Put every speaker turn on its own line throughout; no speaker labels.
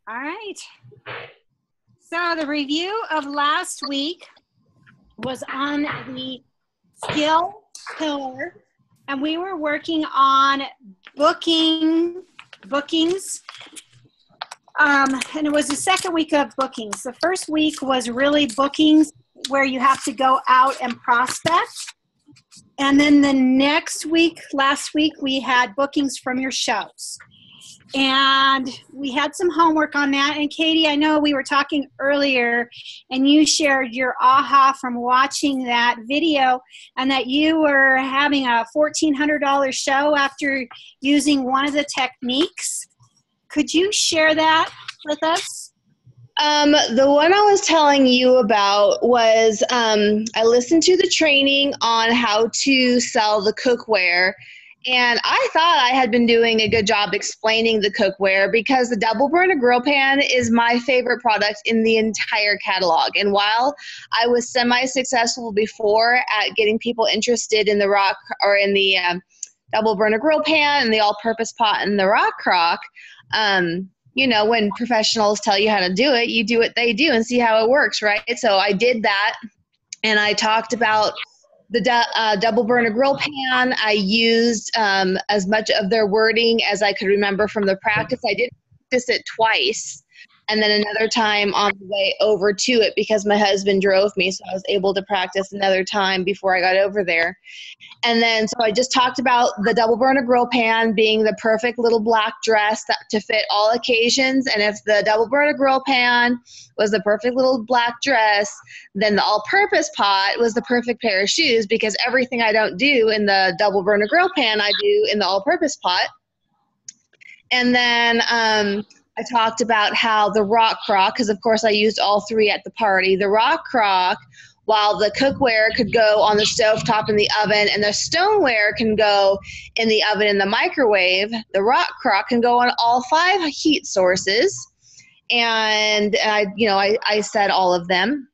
All right. So the review of last week was on the skill pillar, and we were working on bookings. And it was the second week of bookings. The first week was really bookings where you have to go out and prospect. And then the next week, last week, we had bookings from your shows. And we had some homework on that. And Katie, I know we were talking earlier and you shared your aha from watching that video and that you were having a $1,400 show after using one of the techniques. Could you share that with us?
The one I was telling you about was I listened to the training on how to sell the cookware, and I thought I had been doing a good job explaining the cookware because the Double Burner Grill Pan is my favorite product in the entire catalog. And while I was semi-successful before at getting people interested in the rock or in the Double Burner Grill Pan and the all-purpose pot and the rock crock, you know, when professionals tell you how to do it, you do what they do and see how it works, right? So I did that, and I talked about the Double Burner Grill Pan. I used as much of their wording as I could remember from the practice. I did practice it twice, and then another time on the way over to it because my husband drove me, so I was able to practice another time before I got over there. And then, so I just talked about the Double Burner Grill Pan being the perfect little black dress to fit all occasions. And if the Double Burner Grill Pan was the perfect little black dress, then the all-purpose pot was the perfect pair of shoes because everything I don't do in the Double Burner Grill Pan, I do in the all-purpose pot. And then I talked about how the rock crock, because of course I used all three at the party, the rock crock, while the cookware could go on the stovetop in the oven and the stoneware can go in the oven in the microwave, the rock crock can go on all 5 heat sources. And I said all of them.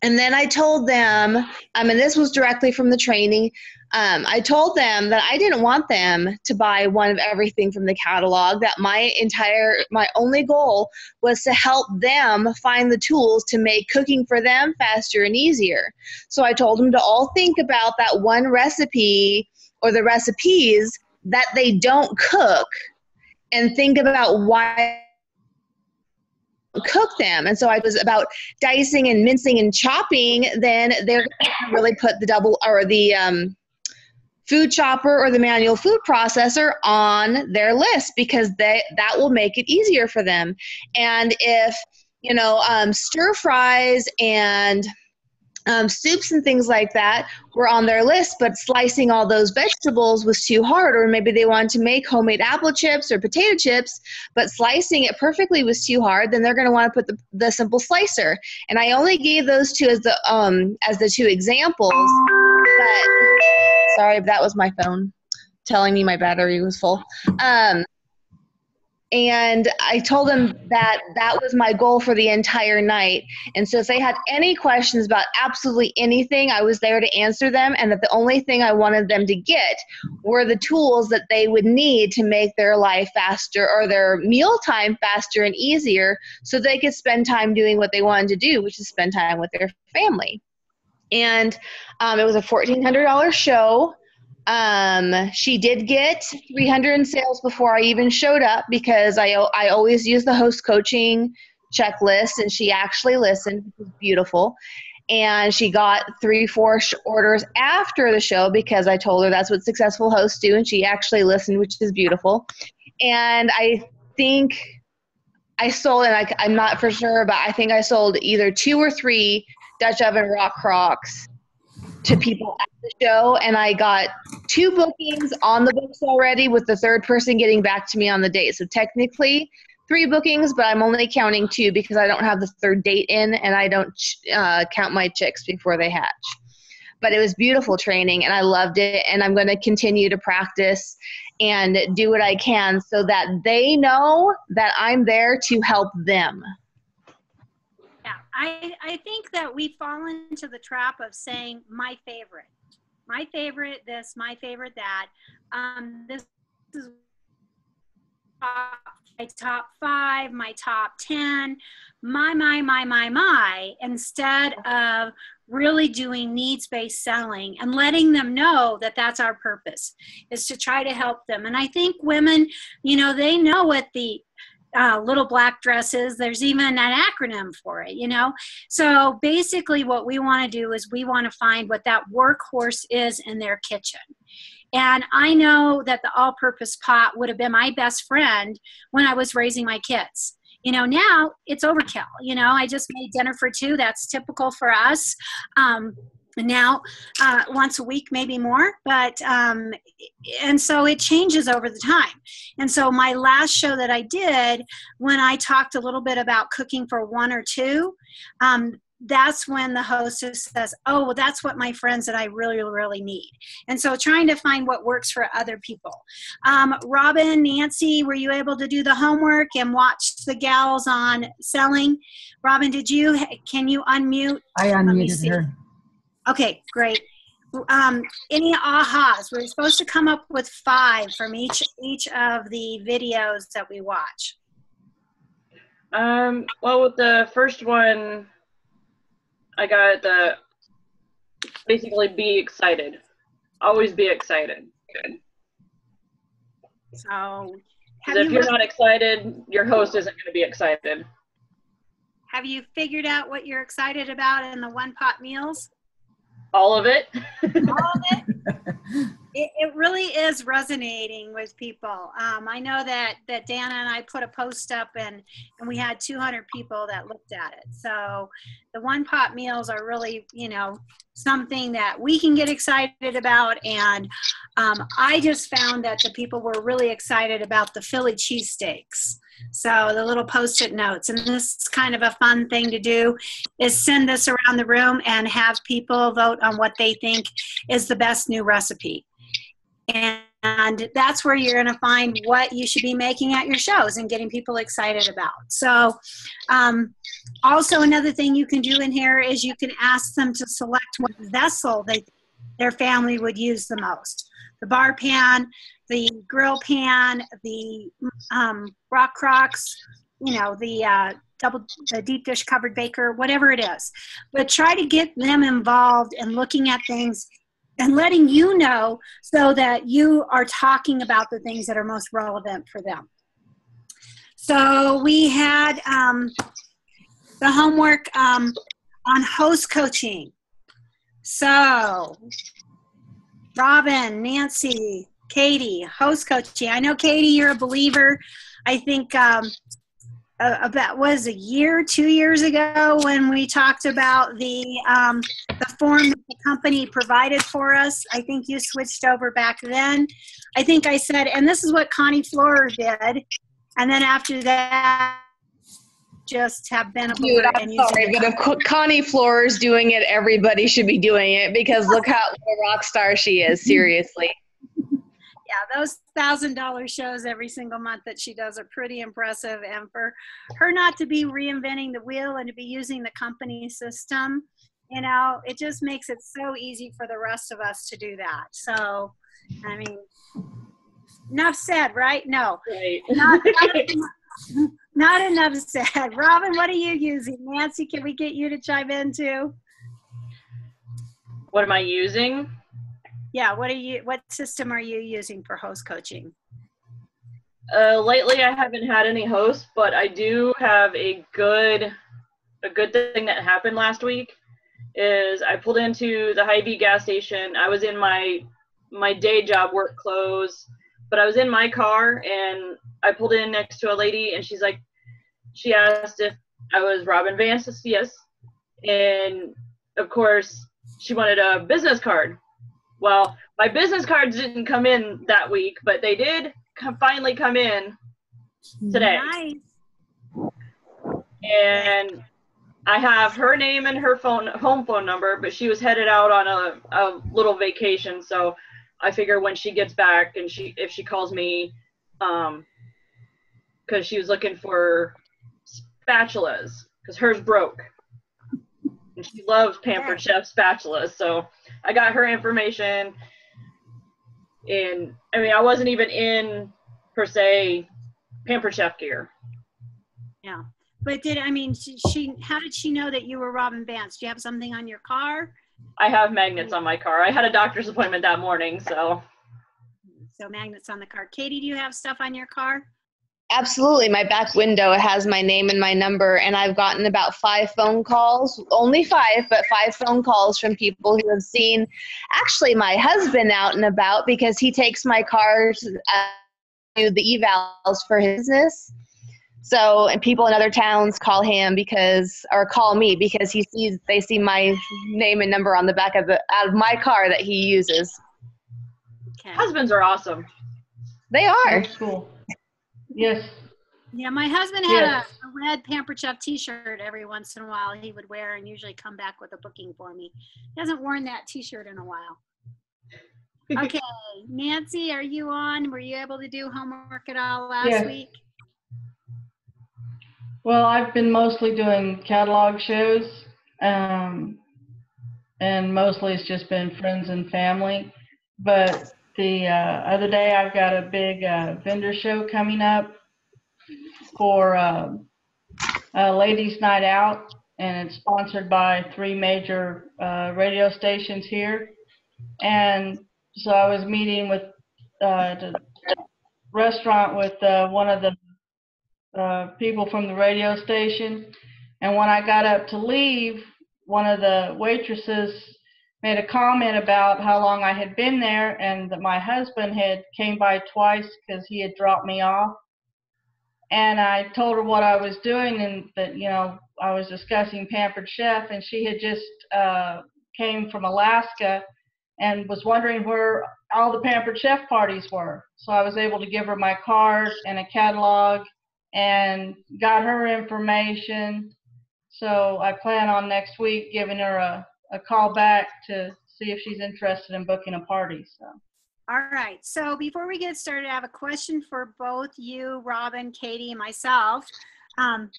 And then I told them, and this was directly from the training, I told them that I didn't want them to buy one of everything from the catalog, that my only goal was to help them find the tools to make cooking for them faster and easier. So I told them to all think about that one recipe or the recipes that they don't cook and think about why cook them. And so I was about dicing and mincing and chopping, then they're going to really put the double or the food chopper or the manual food processor on their list because that will make it easier for them. And if, stir fries and soups and things like that were on their list, but slicing all those vegetables was too hard, or maybe they wanted to make homemade apple chips or potato chips, but slicing it perfectly was too hard, then they're going to want to put the simple slicer. And I only gave those two as the 2 examples. But sorry, that was my phone telling me my battery was full. And I told them that was my goal for the entire night. And so if they had any questions about absolutely anything, I was there to answer them, and that the only thing I wanted them to get were the tools that they would need to make their life faster or their mealtime faster and easier so they could spend time doing what they wanted to do, which is spend time with their family. And it was a $1,400 show. She did get 300 in sales before I even showed up because I always use the host coaching checklist, and she actually listened, which was beautiful. And she got 3-4 orders after the show because I told her that's what successful hosts do, and she actually listened, which is beautiful. And I think I sold, and I'm not for sure, but I think I sold either 2 or 3 Dutch oven rock crocks to people at the show, and I got 2 bookings on the books already, with the 3rd person getting back to me on the date. So technically 3 bookings, but I'm only counting 2 because I don't have the 3rd date in, and I don't count my chicks before they hatch. But it was beautiful training, and I loved it, and I'm going to continue to practice and do what I can so that they know that I'm there to help them.
Yeah, I think that we fall into the trap of saying my favorite this, my favorite that. This is top top 5, my top 10, instead of really doing needs-based selling and letting them know that that's our purpose, is to try to help them. And I think women, they know what the little black dress is. There's even an acronym for it, So basically what we want to do is we want to find what that workhorse is in their kitchen. And I know that the all-purpose pot would have been my best friend when I was raising my kids. Now it's overkill. I just made dinner for 2. That's typical for us. Now, once a week, maybe more, but, and so it changes over the time. And so my last show that I did, when I talked a little bit about cooking for 1 or 2, that's when the hostess says, oh, well, that's what my friends that I really, really need. And so trying to find what works for other people. Robin, Nancy, were you able to do the homework and watch the gals on selling? Robin, can you unmute?
I unmuted her.
Okay, great. Any ahas? We're supposed to come up with 5 from each of the videos that we watch.
Well, with the first one, I got basically be excited. Always be excited. Good.
So,
if you're not excited, your host isn't going to be excited.
Have you figured out what you're excited about in the one pot meals?
All of it.
All of it. It really is resonating with people. I know that Dana and I put a post up and we had 200 people that looked at it. So the one pot meals are really, something that we can get excited about. And I just found that the people were really excited about the Philly cheesesteaks. So the little Post-it notes, and this is kind of a fun thing to do, is send this around the room and have people vote on what they think is the best new recipe. And that's where you're going to find what you should be making at your shows and getting people excited about. So also another thing you can do in here is you can ask them to select what vessel their family would use the most. The bar pan, the grill pan, the rock crocks, the deep dish covered baker, whatever it is. But try to get them involved in looking at things and letting you know so that you are talking about the things that are most relevant for them. So we had the homework on host coaching. So Robin, Nancy, Katie, host coaching. I know, Katie, you're a believer. I think about, was a year, 2 years ago when we talked about the form that the company provided for us. I think you switched over back then. I think I said, and this is what Connie Florer did. And then after that, just have been a believer.
I'm sorry, but if Connie Florer's doing it, everybody should be doing it, because look how what a rock star she is, seriously.
Yeah, those $1,000 shows every single month that she does are pretty impressive. And for her not to be reinventing the wheel and to be using the company system, it just makes it so easy for the rest of us to do that. So, I mean, enough said, right? No.
Right.
Not enough said. Robin, what are you using? Nancy, can we get you to chime in too?
What am I using?
Yeah, what system are you using for host coaching?
Lately I haven't had any hosts, but I do have a good thing that happened last week. Is I pulled into the Hy-Vee gas station. I was in my day job work clothes, but I was in my car and I pulled in next to a lady and she asked if I was Robin Vance. Yes. And of course she wanted a business card. Well, my business cards didn't come in that week, but they did finally come in today.
Nice.
And I have her name and her home phone number, but she was headed out on a little vacation. So I figure when she gets back and if she calls me, because she was looking for spatulas, because hers broke. And she loves Pampered Chef spatulas. So I got her information. And I mean, I wasn't even in, per se, Pampered Chef gear.
Yeah. But how did she know that you were Robin Vance? Do you have something on your car?
I have magnets on my car. I had a doctor's appointment that morning, so.
So magnets on the car. Katie, do you have stuff on your car?
Absolutely. My back window has my name and my number, and I've gotten about 5 phone calls, only 5, but 5 phone calls from people who have seen actually my husband out and about because he takes my cars to the evals for his business. So, and people in other towns call him or call me because they see my name and number on the back out of my car that he uses.
Okay.
Husbands are awesome.
They are.
That's cool. Yes.
Yeah, my husband had a red Pampered Chef t-shirt every once in a while he would wear and usually come back with a booking for me. He hasn't worn that t-shirt in a while. Okay, Nancy, are you on? Were you able to do homework at all last week?
Well, I've been mostly doing catalog shows, and mostly it's just been friends and family. But the other day I've got a big vendor show coming up for a ladies' night out, and it's sponsored by 3 major radio stations here. And so I was meeting with the restaurant with one of the people from the radio station, and when I got up to leave, one of the waitresses made a comment about how long I had been there and that my husband had came by twice because he had dropped me off. And I told her what I was doing and that, I was discussing Pampered Chef, and she had just came from Alaska and was wondering where all the Pampered Chef parties were. So I was able to give her my card and a catalog and got her information. So I plan on next week giving her a call back to see if she's interested in booking a party. So.
All right, so before we get started, I have a question for both you, Robin, Katie, and myself. And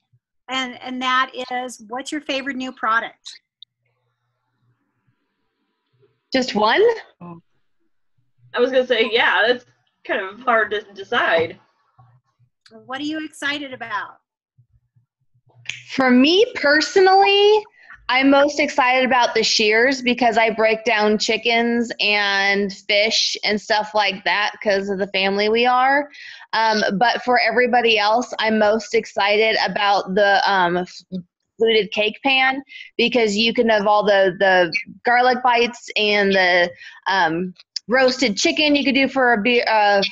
that is, what's your favorite new product?
Just one?
I was going to say, yeah, that's kind of hard to decide.
What are you excited about?
For me personally, I'm most excited about the shears because I break down chickens and fish and stuff like that because of the family we are. But for everybody else, I'm most excited about the fluted cake pan because you can have all the garlic bites and the roasted chicken you could do for a beer,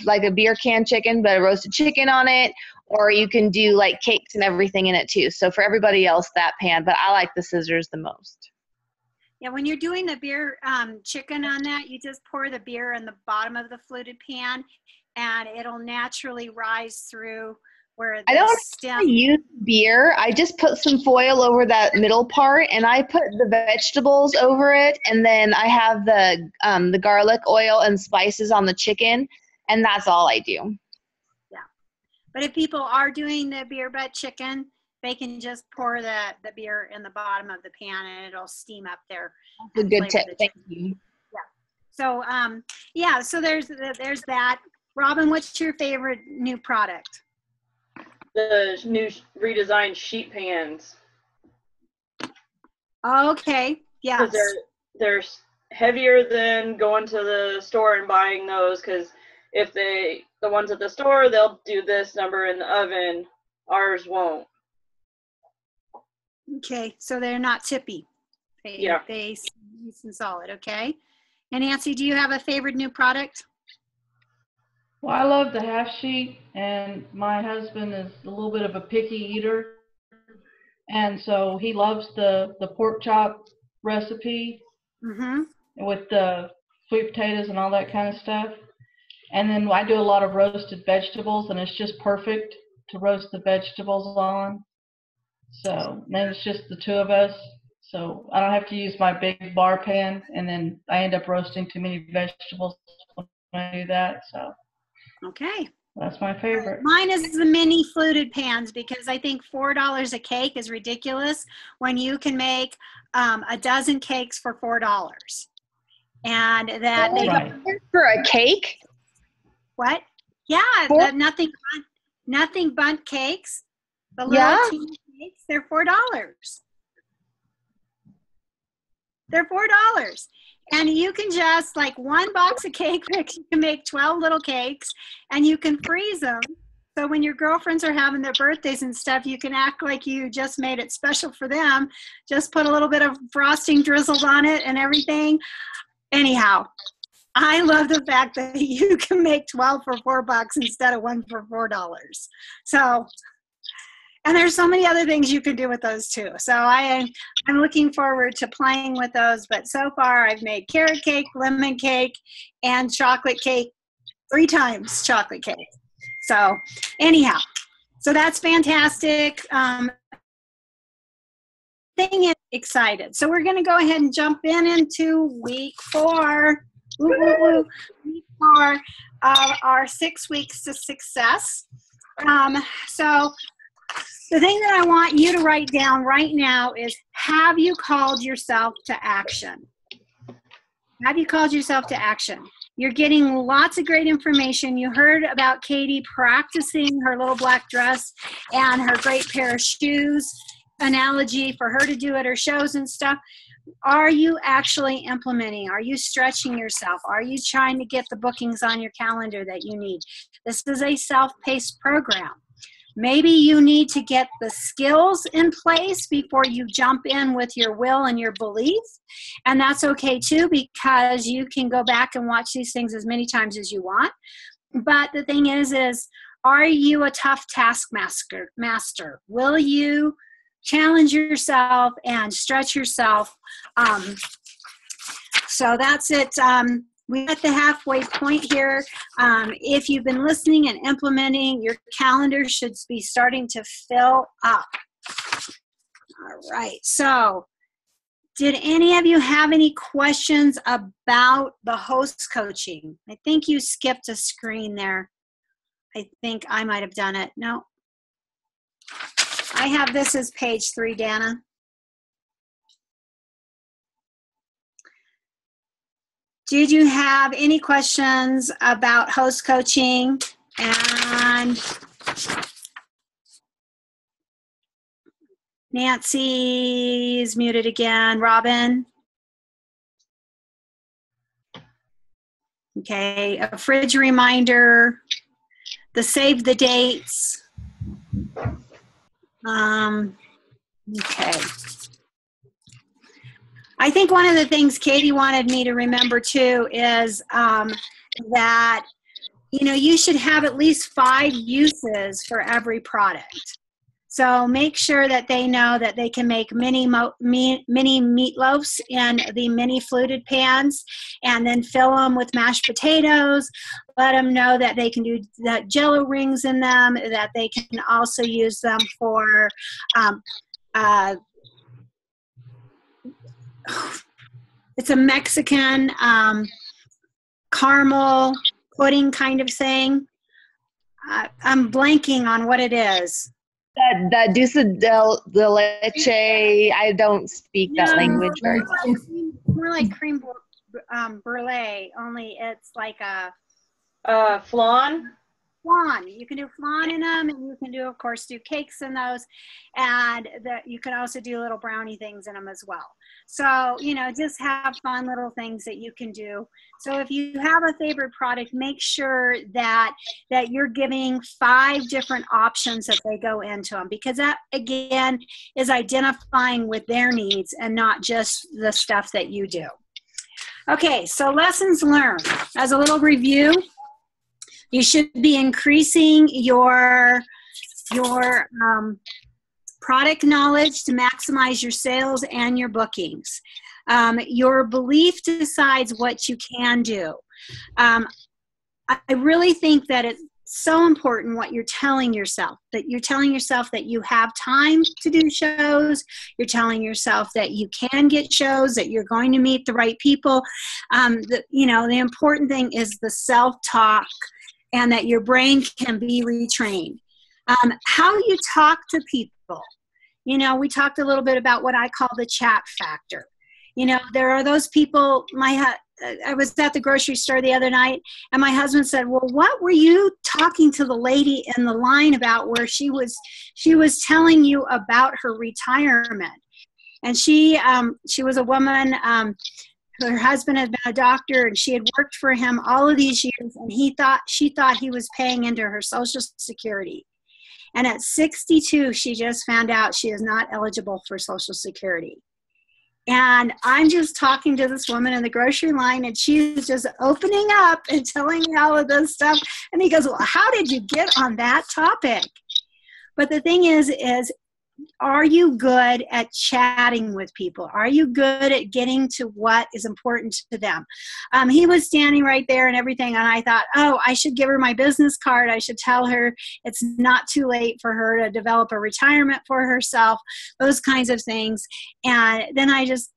like a beer can chicken, but a roasted chicken on it. Or you can do like cakes and everything in it too. So for everybody else, that pan, but I like the scissors the most.
Yeah, when you're doing the beer chicken on that, you just pour the beer in the bottom of the fluted pan and it'll naturally rise through where the
I don't
stem.
use beer. I just put some foil over that middle part and I put the vegetables over it. And then I have the garlic oil and spices on the chicken. And that's all I do.
But if people are doing the beer butt chicken, they can just pour the beer in the bottom of the pan and it'll steam up there.
That's a good tip. Thank you.
Yeah. So, so there's that. Robin, what's your favorite new product?
The new redesigned sheet pans.
Okay. Yeah.
Because they're heavier than going to the store and buying those because if the ones at the store, they'll do this number in the oven. Ours won't.
Okay, so they're not tippy. They nice and solid. Okay. And Nancy, do you have a favorite new product?
Well, I love the half sheet, and my husband is a little bit of a picky eater, and so he loves the pork chop recipe with the sweet potatoes and all that kind of stuff. And then I do a lot of roasted vegetables, and it's just perfect to roast the vegetables on. So then it's just the 2 of us. So I don't have to use my big bar pan, and then I end up roasting too many vegetables when I do that. So
okay,
that's my favorite.
Mine is the mini fluted pans because I think $4 a cake is ridiculous when you can make a dozen cakes for $4. And that
for a cake.
What? Yeah, nothing. Nothing Bundt cakes. The little teeny cakes, they're $4. They're $4. And you can just, like, one box of cake mix, you can make 12 little cakes, and you can freeze them. So when your girlfriends are having their birthdays and stuff, you can act like you just made it special for them. Just put a little bit of frosting drizzled on it and everything. Anyhow, I love the fact that you can make 12 for $4 instead of one for $4. So, and there's so many other things you can do with those too. So I'm looking forward to playing with those. But so far I've made carrot cake, lemon cake, and chocolate cake 3 times chocolate cake. So anyhow, so that's fantastic. Thing is excited. So we're going to go ahead and jump into week 4. Week 4 of our 6 weeks to success. So the thing that I want you to write down right now is, have you called yourself to action? Have you called yourself to action? You're getting lots of great information. You heard about Katie practicing her little black dress and her great pair of shoes analogy for her to do at her shows and stuff. Are you actually implementing? Are you stretching yourself? Are you trying to get the bookings on your calendar that you need? This is a self-paced program. Maybe you need to get the skills in place before you jump in with your will and your belief. And that's okay too, because you can go back and watch these things as many times as you want. But the thing is are you a tough taskmaster? Will you challenge yourself and stretch yourself? So that's it. We're at the halfway point here. If you've been listening and implementing, your calendar should be starting to fill up. All right. So did any of you have any questions about the host coaching? I think you skipped a screen there. I think I might have done it. No. I have this as page 3, Dana. Did you have any questions about host coaching? And Nancy's muted again. Robin? Okay, a fridge reminder, the save the dates. Okay. I think one of the things Katie wanted me to remember too is that, you know, you should have at least 5 uses for every product. So make sure that they know that they can make mini meatloafs in the mini fluted pans and then fill them with mashed potatoes. Let them know that they can do that Jell-O rings in them, that they can also use them for it's a Mexican caramel pudding kind of thing. I'm blanking on what it is.
That dulce de leche, I don't speak that language very well.
It's more like creme brulee, only it's like a
flan.
You can do flan in them, and you can do, of course, do cakes in those, and you can also do little brownie things in them as well. So, you know, just have fun little things that you can do. So if you have a favorite product, make sure that you're giving 5 different options that they go into them, because that, again, is identifying with their needs and not just the stuff that you do. Okay, so lessons learned. As a little review, you should be increasing your product knowledge to maximize your sales and your bookings. Your belief decides what you can do. I really think that it's so important what you're telling yourself, that you're telling yourself that you have time to do shows, you're telling yourself that you can get shows, that you're going to meet the right people. The important thing is the self-talk, and that your brain can be retrained. How you talk to people. You know, we talked a little bit about what I call the chat factor. You know, there are those people, my I was at the grocery store the other night, and my husband said, well, what were you talking to the lady in the line about, where she was telling you about her retirement? And she was a woman, her husband had been a doctor, and she had worked for him all of these years, and she thought he was paying into her Social Security. And at 62, she just found out she is not eligible for Social Security. And I'm just talking to this woman in the grocery line, and she's just opening up and telling me all of this stuff. And he goes, well, how did you get on that topic? But the thing is are you good at chatting with people? Are you good at getting to what is important to them? He was standing right there and everything, and I thought, oh, I should give her my business card. I should tell her it's not too late for her to develop a retirement for herself, those kinds of things. And then I just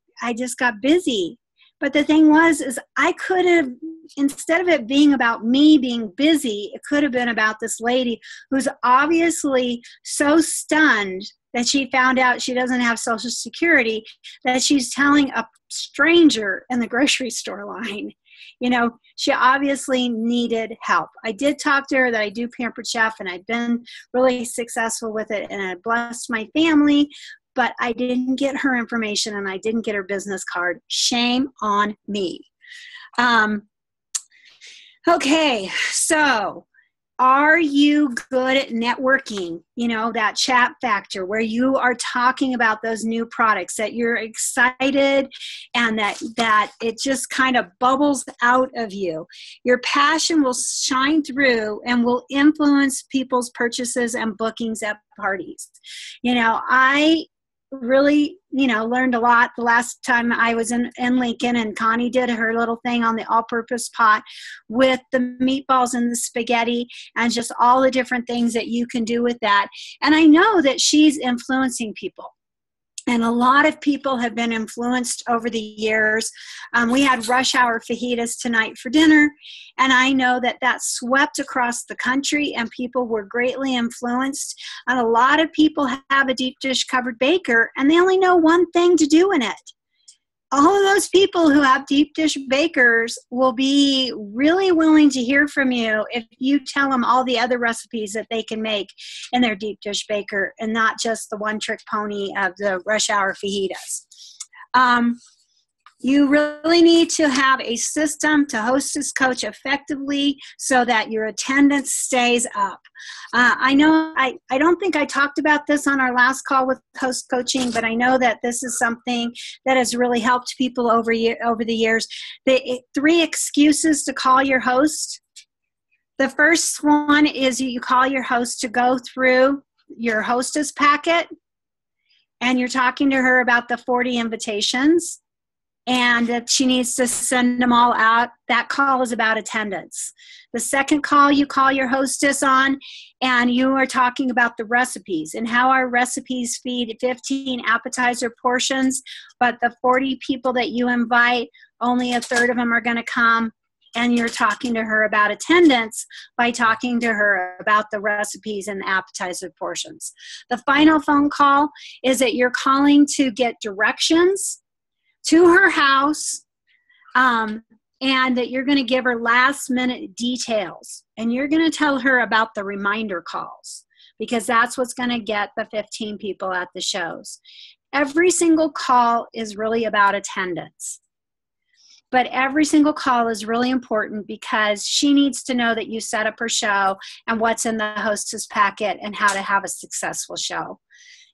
got busy. But the thing is I could have, instead of it being about me being busy, it could have been about this lady who's obviously so stunned that she found out she doesn't have Social Security, that she's telling a stranger in the grocery store line. You know, she obviously needed help. I did talk to her that I do Pampered Chef, and I've been really successful with it, and I blessed my family, but I didn't get her information, and I didn't get her business card. Shame on me. Okay, so are you good at networking? You know, that chat factor where you are talking about those new products, that you're excited and that it just kind of bubbles out of you. Your passion will shine through and will influence people's purchases and bookings at parties. You know, I really, learned a lot the last time I was in Lincoln, and Connie did her little thing on the all-purpose pot with the meatballs and the spaghetti and just all the different things that you can do with that. And I know that she's influencing people. And a lot of people have been influenced over the years. We had Rush Hour fajitas tonight for dinner, and I know that swept across the country, and people were greatly influenced. And a lot of people have a deep dish covered baker, and they only know one thing to do in it. All of those people who have deep dish bakers will be really willing to hear from you if you tell them all the other recipes that they can make in their deep dish baker, and not just the one trick pony of the Rush Hour fajitas. You really need to have a system to hostess coach effectively so that your attendance stays up. I know I don't think I talked about this on our last call with host coaching, but I know that this is something that has really helped people over the years. The 3 excuses to call your host. The first one is you call your host to go through your hostess packet, and you're talking to her about the 40 invitations, and that she needs to send them all out. That call is about attendance. The second call you call your hostess on, and you are talking about the recipes and how our recipes feed 15 appetizer portions, but the 40 people that you invite, only a third of them are going to come. And you're talking to her about attendance by talking to her about the recipes and the appetizer portions. The final phone call is that you're calling to get directions to her house, and that you're going to give her last minute details, and you're going to tell her about the reminder calls, because that's what's going to get the 15 people at the shows. Every single call is really about attendance, but every single call is really important because she needs to know that you set up her show and what's in the hostess packet and how to have a successful show.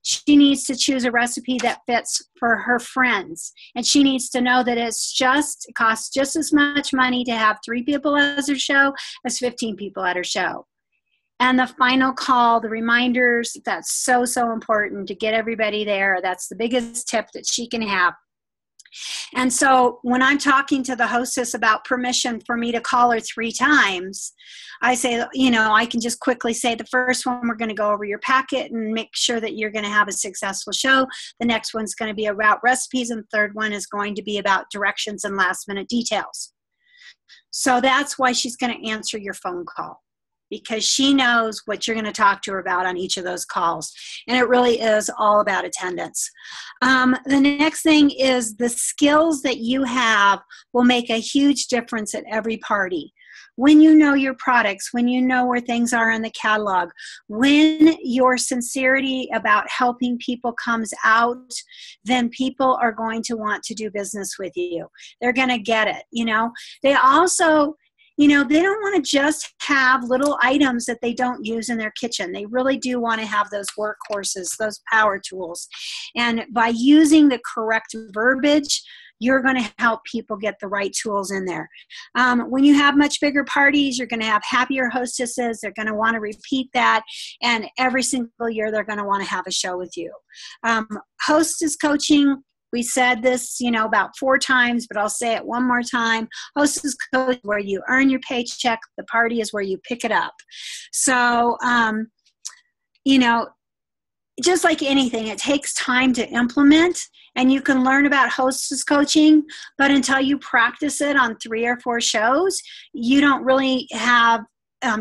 She needs to choose a recipe that fits for her friends. And she needs to know that it costs just as much money to have 3 people at her show as 15 people at her show. And the final call, the reminders, that's so, so important to get everybody there. That's the biggest tip that she can have. And so when I'm talking to the hostess about permission for me to call her 3 times, I say, I can just quickly say the first one, we're going to go over your packet and make sure that you're going to have a successful show. The next one's going to be about recipes, and the third one is going to be about directions and last minute details. So that's why she's going to answer your phone call. because she knows what you're going to talk to her about on each of those calls. And it really is all about attendance. The next thing is the skills that you have will make a huge difference at every party. When you know your products, when you know where things are in the catalog, when your sincerity about helping people comes out, then people are going to want to do business with you. They're going to get it. They also, they don't want to just have little items that they don't use in their kitchen. They really do want to have those workhorses, those power tools. And by using the correct verbiage, you're going to help people get the right tools in there. When you have much bigger parties, you're going to have happier hostesses. They're going to want to repeat that. And every single year, they're going to want to have a show with you. Hostess coaching, we said this, about 4 times, but I'll say it one more time. Hostess coaching, where you earn your paycheck. The party is where you pick it up. So, just like anything, it takes time to implement, and you can learn about hostess coaching, but until you practice it on 3 or 4 shows, you don't really have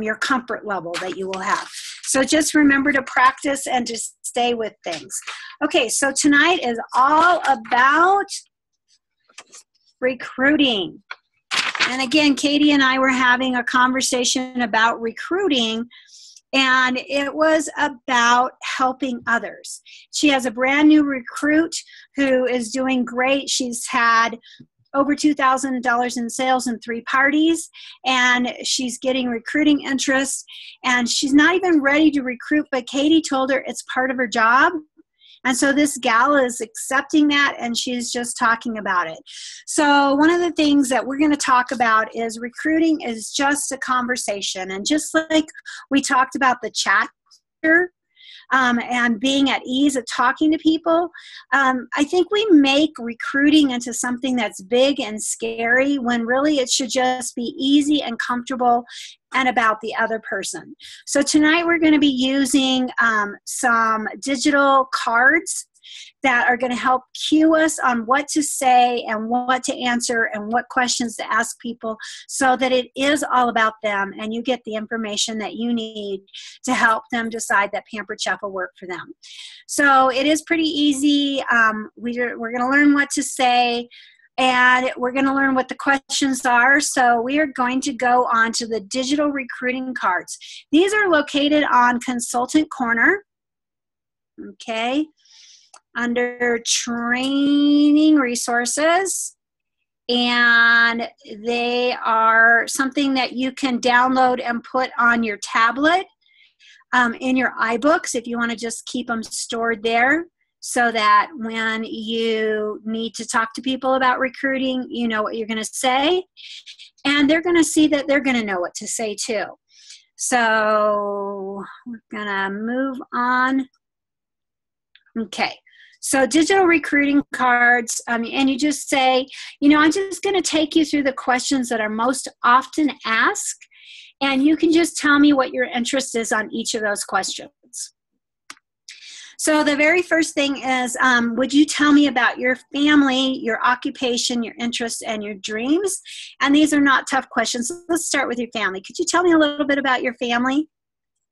your comfort level that you will have. So just remember to practice and just stay with things. Okay, so tonight is all about recruiting. And again, Katie and I were having a conversation about recruiting, and it was about helping others. She has a brand new recruit who is doing great. She's had over $2,000 in sales in 3 parties, and she's getting recruiting interest, and she's not even ready to recruit, but Katie told her it's part of her job. And so this gal is accepting that, and she's just talking about it. So one of the things that we're going to talk about is recruiting is just a conversation. And just like we talked about the chat here, and being at ease at talking to people, I think we make recruiting into something that's big and scary when really it should just be easy and comfortable and about the other person. So tonight we're going to be using some digital cards that are going to help cue us on what to say and what to answer and what questions to ask people, so that it is all about them and you get the information that you need to help them decide that Pampered Chef will work for them. So it is pretty easy. We're going to learn what to say, and we're going to learn what the questions are. So we are going to go on to the digital recruiting cards. These are located on Consultant Corner, okay, under Training Resources. And they are something that you can download and put on your tablet, in your iBooks, if you want to just keep them stored there, so that when you need to talk to people about recruiting, you know what you're going to say. And they're going to see that they're going to know what to say too. So we're going to move on. Okay. So digital recruiting cards, and you just say, I'm just going to take you through the questions that are most often asked, and you can just tell me what your interest is on each of those questions. So the very first thing is, would you tell me about your family, your occupation, your interests, and your dreams? And these are not tough questions. Let's start with your family. Could you tell me a little bit about your family?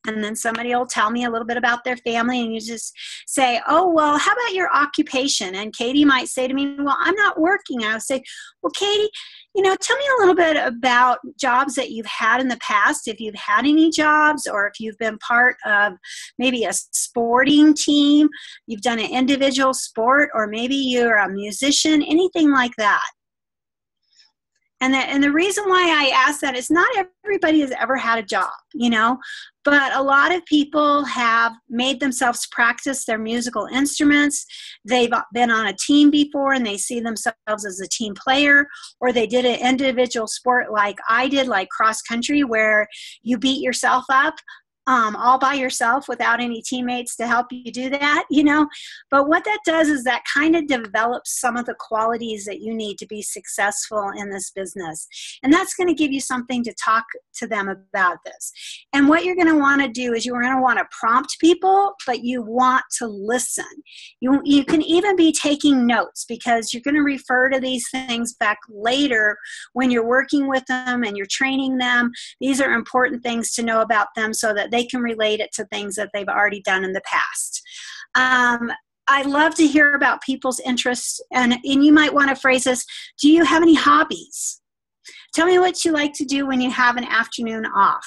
And then somebody will tell me a little bit about their family, and you just say, oh, well, how about your occupation? And Katie might say to me, well, I'm not working. I'll say, well, Katie, tell me a little bit about jobs that you've had in the past, if you've had any jobs, or if you've been part of maybe a sporting team, you've done an individual sport, or maybe you're a musician, anything like that. And the reason why I ask that is not everybody has ever had a job, but a lot of people have made themselves practice their musical instruments. They've been on a team before and they see themselves as a team player, or they did an individual sport like I did, like cross country, where you beat yourself up. all by yourself without any teammates to help you do that, but what that does is that kind of develops some of the qualities that you need to be successful in this business. And that's going to give you something to talk to them about this. And what you're going to want to do is you're going to want to prompt people, but you want to listen. You can even be taking notes, because you're going to refer to these things back later when you're working with them and you're training them. These are important things to know about them so that they can relate it to things that they've already done in the past. I love to hear about people's interests, and you might want to phrase this: do you have any hobbies? Tell me what you like to do when you have an afternoon off.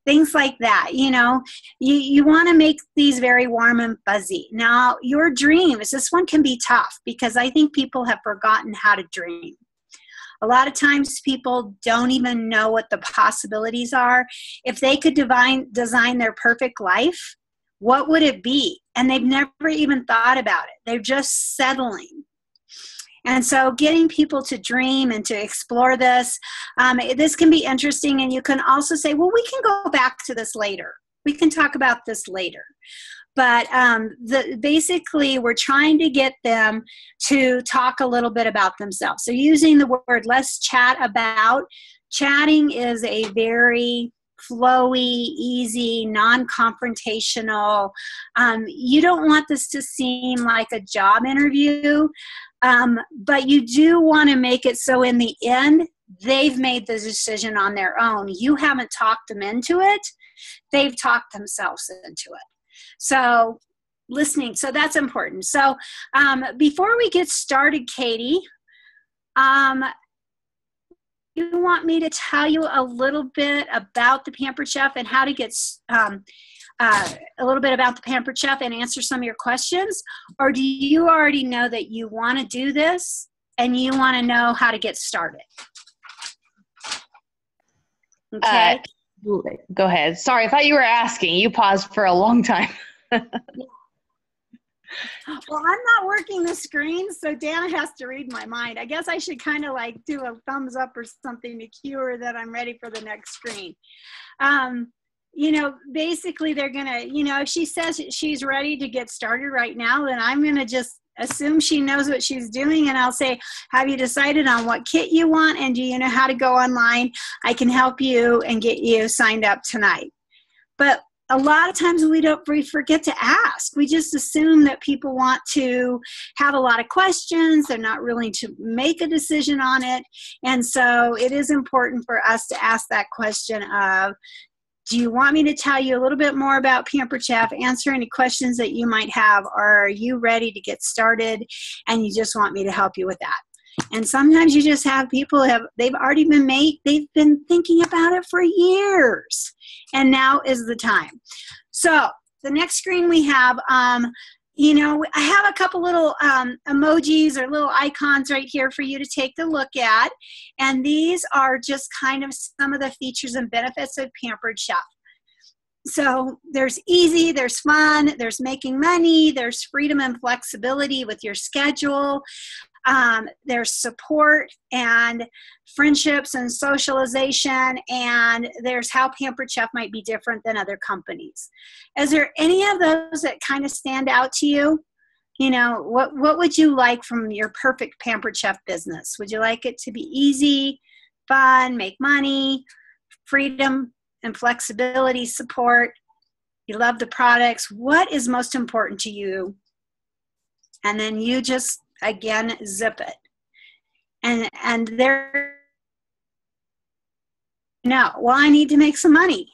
Things like that, you want to make these very warm and fuzzy. Now, your dreams, this one can be tough, because I think people have forgotten how to dream. A lot of times people don't even know what the possibilities are. If they could design their perfect life, what would it be? And they've never even thought about it. They're just settling. And so getting people to dream and to explore this, this can be interesting. And you can also say, well, we can go back to this later. We can talk about this later. But basically, we're trying to get them to talk a little bit about themselves. So using the word "let's chat about," chatting is a very flowy, easy, non-confrontational. You don't want this to seem like a job interview, but you do want to make it so in the end, they've made the decision on their own. You haven't talked them into it. They've talked themselves into it. So listening, so that's important. So before we get started, Katie, you want me to tell you a little bit about the Pampered Chef and how to get a little bit about the Pampered Chef and answer some of your questions? Or do you already know that you want to do this and you want to know how to get started? Okay.
Go ahead. Sorry, I thought you were asking. You paused for a long time.
Well, I'm not working the screen, so Dana has to read my mind. I guess I should kind of like do a thumbs up or something to cue her that I'm ready for the next screen. Basically they're going to, if she says she's ready to get started right now, then I'm going to just assume she knows what she's doing, and I'll say, have you decided on what kit you want, and do you know how to go online? I can help you and get you signed up tonight. But a lot of times we forget to ask. We just assume that people want to have a lot of questions. They're not willing to make a decision on it. And so it is important for us to ask that question of, do you want me to tell you a little bit more about Pampered Chef, answer any questions that you might have, or are you ready to get started and you just want me to help you with that? And sometimes you just have people they've already been they've been thinking about it for years, and now is the time. So the next screen we have, I have a couple little emojis or little icons right here for you to take a look at. And these are just kind of some of the features and benefits of Pampered Chef. So there's easy, there's fun, there's making money, there's freedom and flexibility with your schedule. There's support and friendships and socialization, and there's how Pampered Chef might be different than other companies. Is there any of those that kind of stand out to you? What would you like from your perfect Pampered Chef business? Would you like it to be easy, fun, make money, freedom and flexibility, support? You love the products. What is most important to you? And then you just, again, zip it. And there, well, I need to make some money,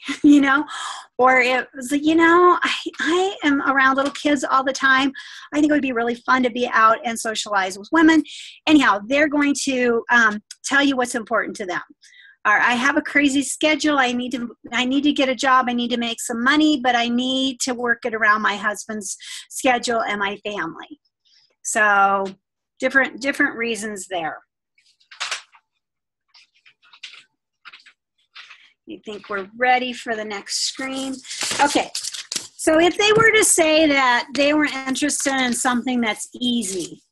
or it was like, I am around little kids all the time. I think it would be really fun to be out and socialize with women. Anyhow, they're going to tell you what's important to them. Or I have a crazy schedule. I need to get a job. I need to make some money, but I need to work it around my husband's schedule and my family. So different reasons there. You think we're ready for the next screen? Okay, so if they were to say that they were interested in something that's easy,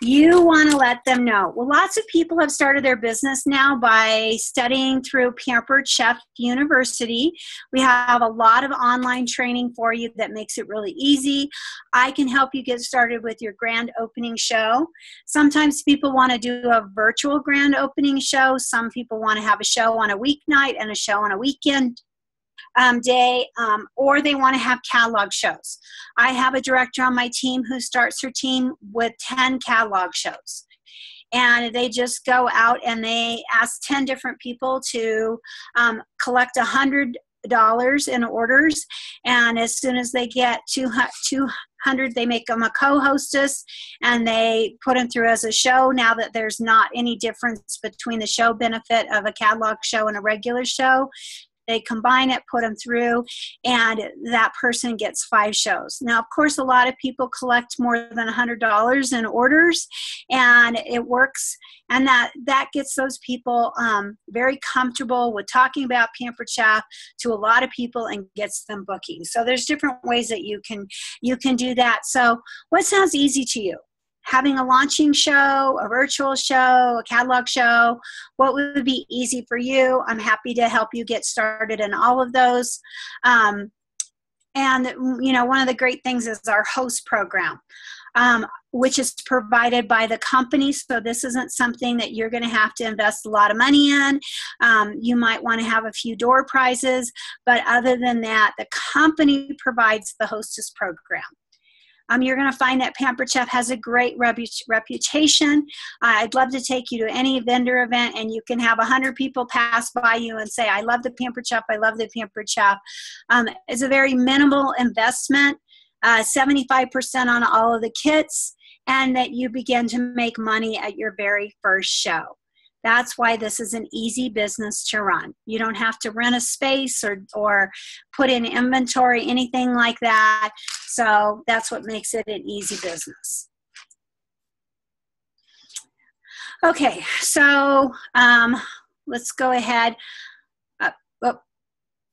You want to let them know. Well, lots of people have started their business now by studying through Pampered Chef University. We have a lot of online training for you that makes it really easy. I can help you get started with your grand opening show. Sometimes people want to do a virtual grand opening show. Some people want to have a show on a weeknight and a show on a weekend day, or they want to have catalog shows. I have a director on my team who starts her team with 10 catalog shows. And they just go out and they ask 10 different people to collect $100 in orders. And as soon as they get 200, they make them a co-hostess and they put them through as a show. Now that there's not any difference between the show benefit of a catalog show and a regular show, they combine it, put them through, and that person gets 5 shows. Now, of course, a lot of people collect more than $100 in orders, and it works. And that gets those people very comfortable with talking about Pampered Chef to a lot of people and gets them booking. So there's different ways that you can do that. So what sounds easy to you? Having a launching show, a virtual show, a catalog show, what would be easy for you? I'm happy to help you get started in all of those. And, one of the great things is our host program, which is provided by the company. So this isn't something that you're going to have to invest a lot of money in. You might want to have a few door prizes, but other than that, the company provides the hostess program. You're going to find that Pampered Chef has a great reputation. I'd love to take you to any vendor event and you can have 100 people pass by you and say, I love the Pampered Chef, I love the Pampered Chef. It's a very minimal investment, 75% on all of the kits, and that you begin to make money at your very first show. That's why this is an easy business to run. You don't have to rent a space or put in inventory, anything like that. So that's what makes it an easy business. Okay, so let's go ahead.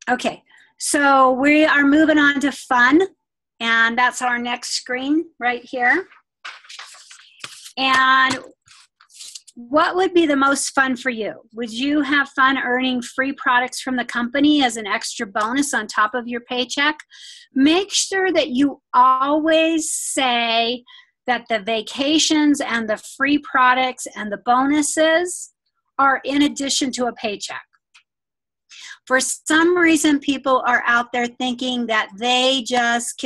Okay, so we are moving on to fun, and that's our next screen right here. And what would be the most fun for you? Would you have fun earning free products from the company as an extra bonus on top of your paycheck? Make sure that you always say that the vacations and the free products and the bonuses are in addition to a paycheck. For some reason, people are out there thinking that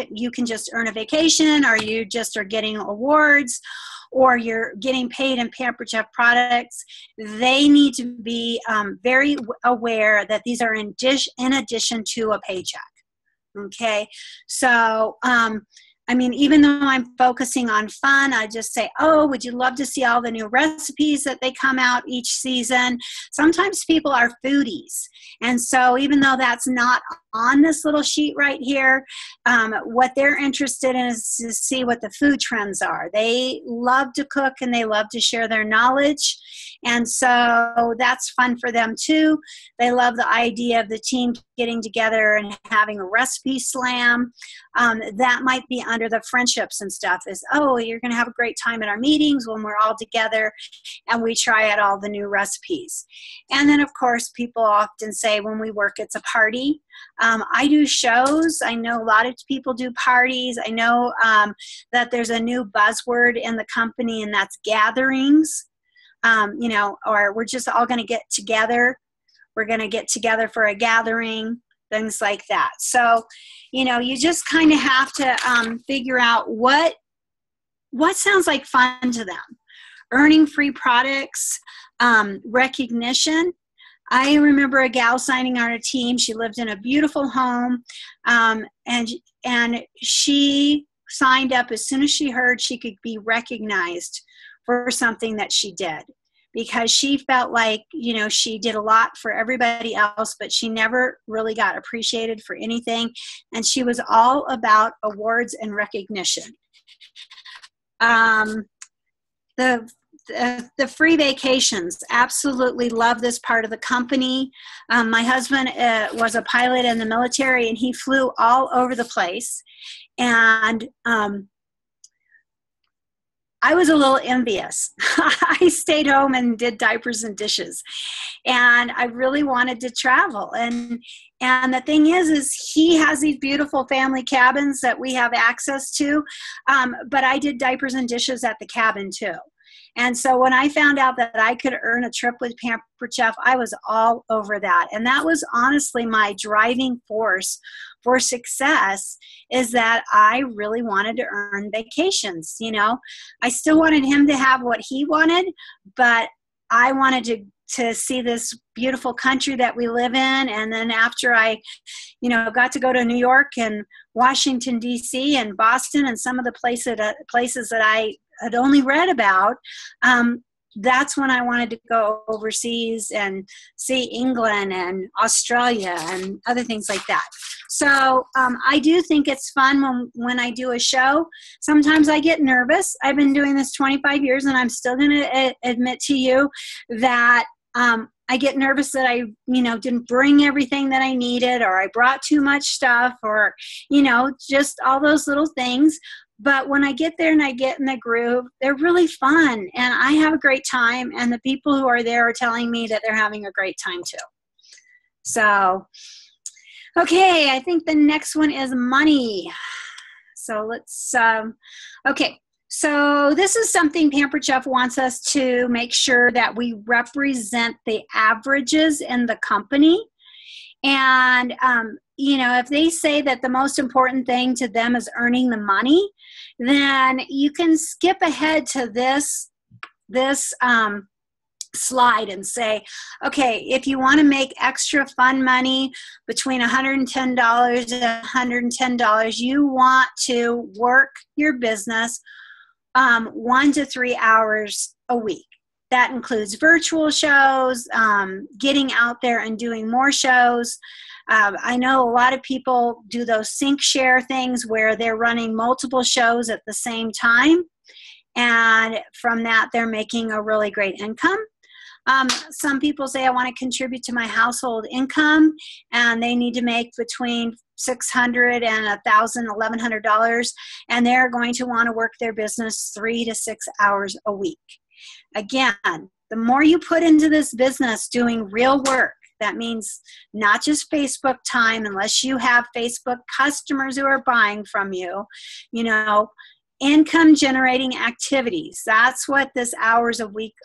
you can just earn a vacation, or you just are getting awards, or you're getting paid in Pampered Chef products. They need to be very aware that these are in addition to a paycheck. Okay, so even though I'm focusing on fun, I just say, oh, would you love to see all the new recipes that they come out each season? Sometimes people are foodies. And so even though that's not on this little sheet right here, what they're interested in is to see what the food trends are. They love to cook and they love to share their knowledge. And so that's fun for them too. They love the idea of the team getting together and having a recipe slam. That might be under the friendships and stuff is, oh, you're going to have a great time at our meetings when we're all together and we try out all the new recipes. And then, of course, people often say when we work, it's a party. I do shows. I know a lot of people do parties. I know that there's a new buzzword in the company, and that's gatherings. Or we're just all going to get together. We're going to get together for a gathering, things like that. So, you just kind of have to figure out what sounds like fun to them. Earning free products, recognition. I remember a gal signing on our team. She lived in a beautiful home, and she signed up as soon as she heard she could be recognized for something that she did, because she felt like, she did a lot for everybody else, but she never really got appreciated for anything. And she was all about awards and recognition. The free vacations, absolutely love this part of the company. My husband was a pilot in the military, and he flew all over the place. And I was a little envious. I stayed home and did diapers and dishes, and I really wanted to travel. And the thing is he has these beautiful family cabins that we have access to, but I did diapers and dishes at the cabin too. And so when I found out that I could earn a trip with Pampered Chef, I was all over that. And that was honestly my driving force for success, is that I really wanted to earn vacations. You know, I still wanted him to have what he wanted, but I wanted to see this beautiful country that we live in. And then after I, got to go to New York and Washington, D.C. and Boston and some of the places that I had only read about, that's when I wanted to go overseas and see England and Australia and other things like that. So I do think it's fun when I do a show. Sometimes I get nervous. I've been doing this 25 years, and I'm still going to admit to you that I get nervous that I, didn't bring everything that I needed, or I brought too much stuff, or, just all those little things. But when I get there and I get in the groove, they're really fun, and I have a great time, and the people who are there are telling me that they're having a great time too. So, okay, I think the next one is money. So let's, okay. So this is something Pampered Chef wants us to make sure that we represent the averages in the company. And, if they say that the most important thing to them is earning the money, then you can skip ahead to this slide and say, okay, if you want to make extra fun money between $110 and $110, you want to work your business 1 to 3 hours a week. That includes virtual shows, getting out there and doing more shows. I know a lot of people do those sync share things where they're running multiple shows at the same time. And from that, they're making a really great income. Some people say, I want to contribute to my household income, and they need to make between $600 and $1,000, $1,100, and they're going to want to work their business 3 to 6 hours a week. Again, the more you put into this business doing real work, that means not just Facebook time, unless you have Facebook customers who are buying from you, income generating activities. That's what this hours a week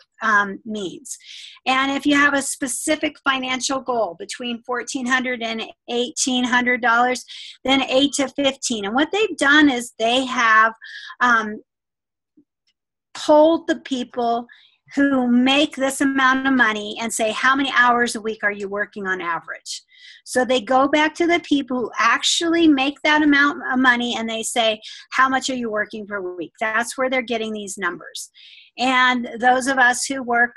means. And if you have a specific financial goal between $1,400 and $1,800, then 8 to 15. And what they've done is they have polled the people who make this amount of money and say, how many hours a week are you working on average? So they go back to the people who actually make that amount of money, and they say, how much are you working per week? That's where they're getting these numbers. And those of us who work,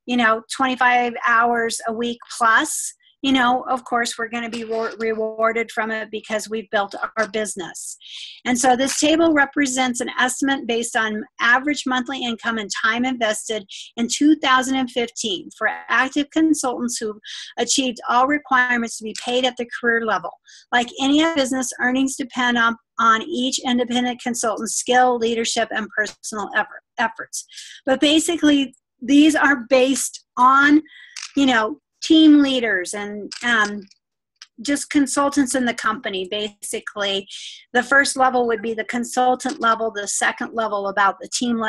25 hours a week plus, of course, we're going to be rewarded from it because we've built our business. And so this table represents an estimate based on average monthly income and time invested in 2015 for active consultants who achieved all requirements to be paid at the career level. Like any business, earnings depend on each independent consultant's skill, leadership, and personal efforts. But basically, these are based on, team leaders and just consultants in the company. Basically, the first level would be the consultant level, the second level about the team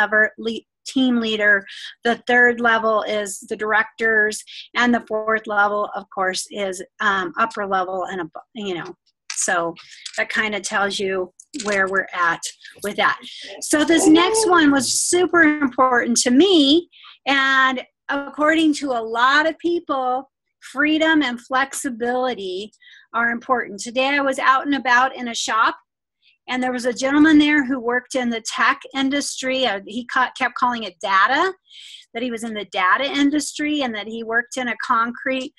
leader, the third level is the directors, and the fourth level, of course, is upper level and above, so that kind of tells you where we're at with that. So this next one was super important to me, and according to a lot of people, freedom and flexibility are important. Today I was out and about in a shop, and there was a gentleman there who worked in the tech industry. He kept calling it data, that he was in the data industry, and that he worked in a concrete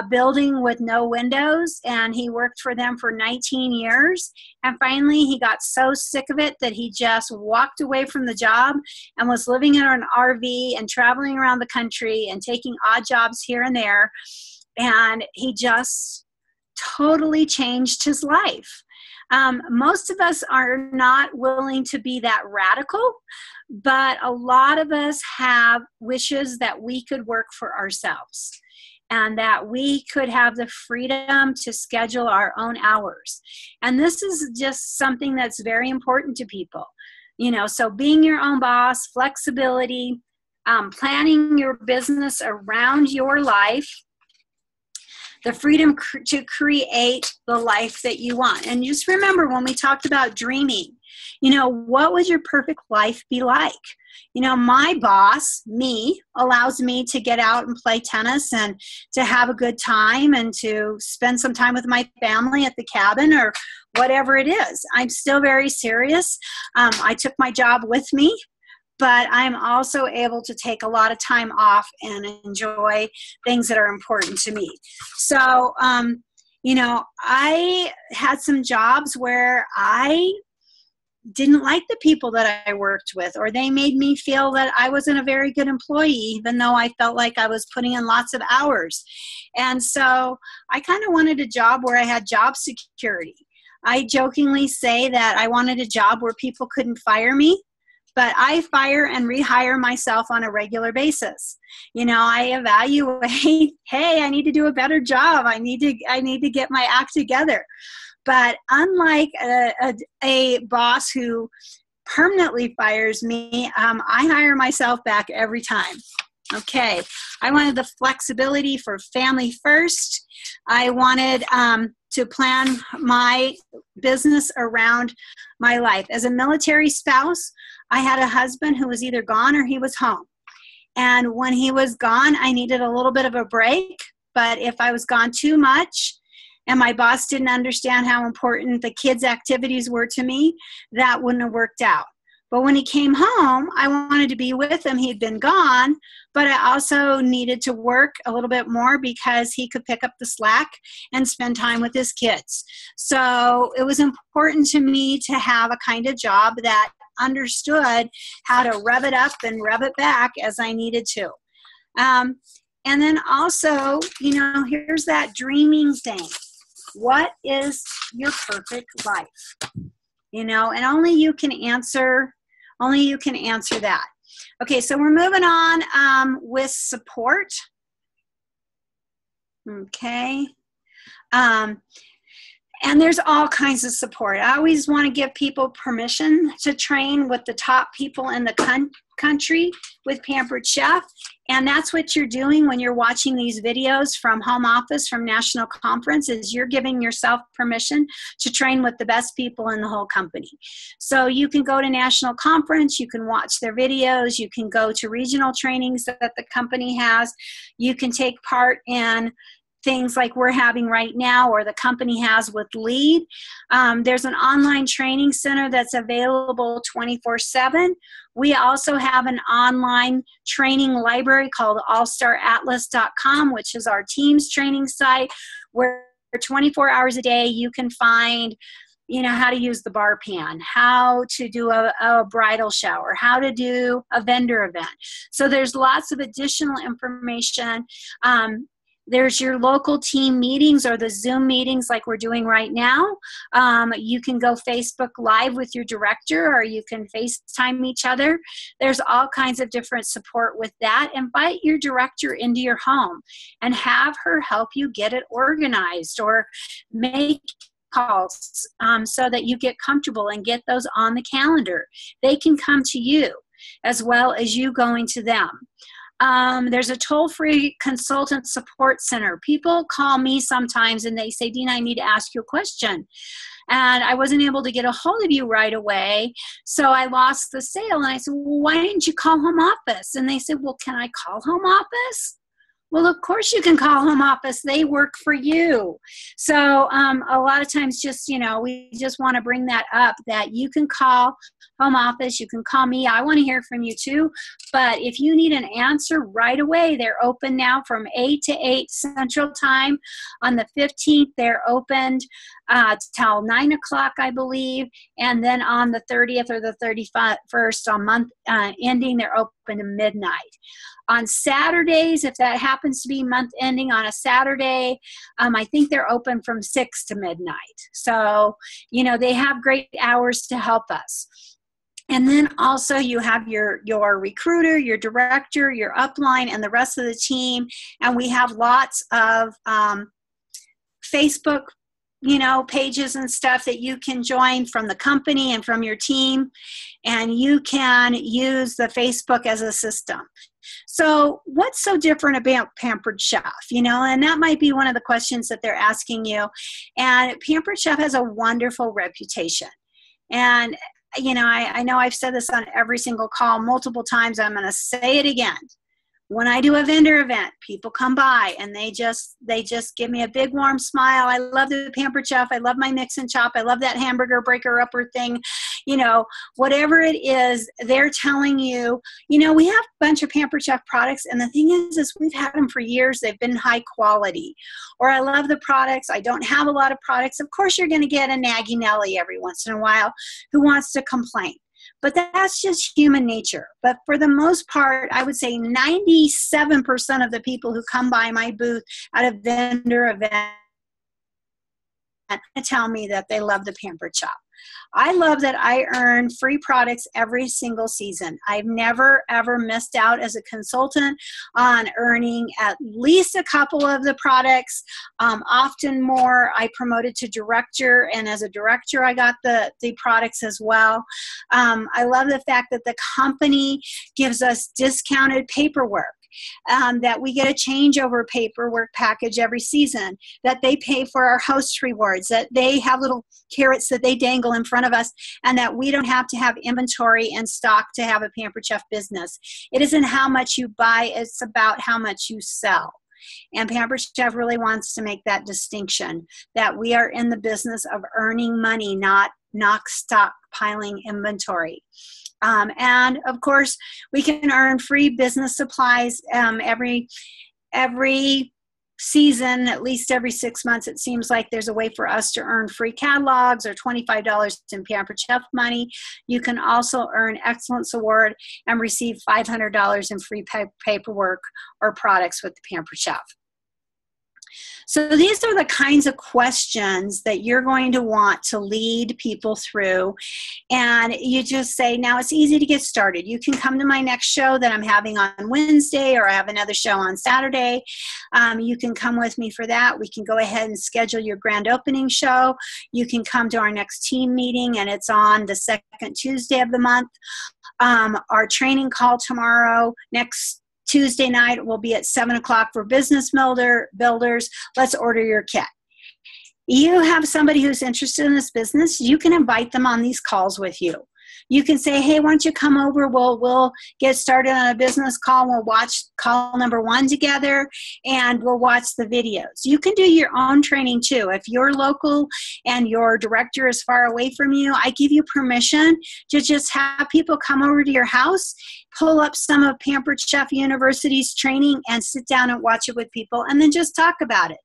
building with no windows, and he worked for them for 19 years. And finally, he got so sick of it that he just walked away from the job and was living in an RV and traveling around the country and taking odd jobs here and there. And he just totally changed his life. Most of us are not willing to be that radical, but a lot of us have wishes that we could work for ourselves and that we could have the freedom to schedule our own hours. And this is just something that's very important to people. So being your own boss, flexibility, planning your business around your life, the freedom to create the life that you want. And just remember when we talked about dreaming, what would your perfect life be like? My boss, me, allows me to get out and play tennis and to have a good time and to spend some time with my family at the cabin or whatever it is. I'm still very serious. I took my job with me, but I'm also able to take a lot of time off and enjoy things that are important to me. So, I had some jobs where I didn't like the people that I worked with, or they made me feel that I wasn't a very good employee, even though I felt like I was putting in lots of hours. And so I kind of wanted a job where I had job security. I jokingly say that I wanted a job where people couldn't fire me, but I fire and rehire myself on a regular basis. I evaluate, hey, I need to do a better job. I need to get my act together. But unlike a boss who permanently fires me, I hire myself back every time. Okay, I wanted the flexibility for family first. I wanted to plan my business around my life. As a military spouse, I had a husband who was either gone or he was home. And when he was gone, I needed a little bit of a break. But if I was gone too much and my boss didn't understand how important the kids' activities were to me, that wouldn't have worked out. But when he came home, I wanted to be with him. He'd been gone, but I also needed to work a little bit more because he could pick up the slack and spend time with his kids. So it was important to me to have a kind of job that understood how to rev it up and rev it back as I needed to. And then also, here's that dreaming thing. What is your perfect life? And only you can answer that. Okay, so we're moving on with support. Okay. And there's all kinds of support. I always want to give people permission to train with the top people in the country with Pampered Chef. And that's what you're doing when you're watching these videos from home office, from national conference, is you're giving yourself permission to train with the best people in the whole company. So you can go to national conference, you can watch their videos, you can go to regional trainings that the company has, you can take part in things like we're having right now or the company has with LEAD. There's an online training center that's available 24/7. We also have an online training library called allstaratlas.com, which is our team's training site, where 24 hours a day you can find how to use the bar pan, how to do a bridal shower, how to do a vendor event. So there's lots of additional information. There's your local team meetings or the Zoom meetings like we're doing right now. You can go Facebook Live with your director, or you can FaceTime each other. There's all kinds of different support with that. Invite your director into your home and have her help you get it organized, or make calls so that you get comfortable and get those on the calendar. They can come to you as well as you going to them. There's a toll-free consultant support center. People call me sometimes and they say, Dina, I need to ask you a question. And I wasn't able to get a hold of you right away, so I lost the sale. And I said, well, why didn't you call home office? And they said, well, can I call home office? Well, of course you can call home office. They work for you. So a lot of times we just want to bring that up, that you can call home office. You can call me. I want to hear from you too. But if you need an answer right away, they're open now from 8 to 8 Central Time. On the 15th, they're opened till 9 o'clock, I believe. And then on the 30th or the 31st on month ending, they're open to midnight. On Saturdays, if that happens to be month ending on a Saturday, I think they're open from 6 to midnight. So, they have great hours to help us. And then also you have your recruiter, your director, your upline, and the rest of the team. And we have lots of Facebook, pages and stuff that you can join from the company and from your team. And you can use the Facebook as a system. So what's so different about Pampered Chef? And that might be one of the questions that they're asking you. And Pampered Chef has a wonderful reputation. And I know I've said this on every single call multiple times. I'm going to say it again. When I do a vendor event, people come by and they just give me a big warm smile. I love the Pampered Chef. I love my mix and chop. I love that hamburger breaker upper thing. Whatever it is, they're telling you, we have a bunch of Pampered Chef products. And the thing is we've had them for years. They've been high quality. Or I love the products. I don't have a lot of products. Of course, you're going to get a naggy Nelly every once in a while who wants to complain. But that's just human nature. But for the most part, I would say 97% of the people who come by my booth at a vendor event tell me that they love the Pampered Chef. I love that I earn free products every single season. I've never, ever missed out as a consultant on earning at least a couple of the products, often more. I promoted to director, and as a director, I got the products as well. I love the fact that the company gives us discounted paperwork. That we get a changeover paperwork package every season, that they pay for our host rewards, that they have little carrots that they dangle in front of us, and that we don't have to have inventory and stock to have a Pampered Chef business. It isn't how much you buy, it's about how much you sell. And Pampered Chef really wants to make that distinction, that we are in the business of earning money, not stockpiling inventory. And of course, we can earn free business supplies every season, at least every 6 months. It seems like there's a way for us to earn free catalogs or $25 in Pampered Chef money. You can also earn Excellence Award and receive $500 in free paperwork or products with the Pampered Chef. So these are the kinds of questions that you're going to want to lead people through. And you just say, now it's easy to get started. You can come to my next show that I'm having on Wednesday, or I have another show on Saturday. You can come with me for that. We can go ahead and schedule your grand opening show. You can come to our next team meeting, and it's on the second Tuesday of the month. Our training call tomorrow, next Tuesday night, will be at 7 o'clock for business builders. Let's order your kit. You have somebody who's interested in this business, you can invite them on these calls with you. You can say, hey, why don't you come over? We'll get started on a business call. We'll watch call number 1 together, and we'll watch the videos. You can do your own training too. If you're local and your director is far away from you, I give you permission to just have people come over to your house, pull up some of Pampered Chef University's training, and sit down and watch it with people, and then just talk about it.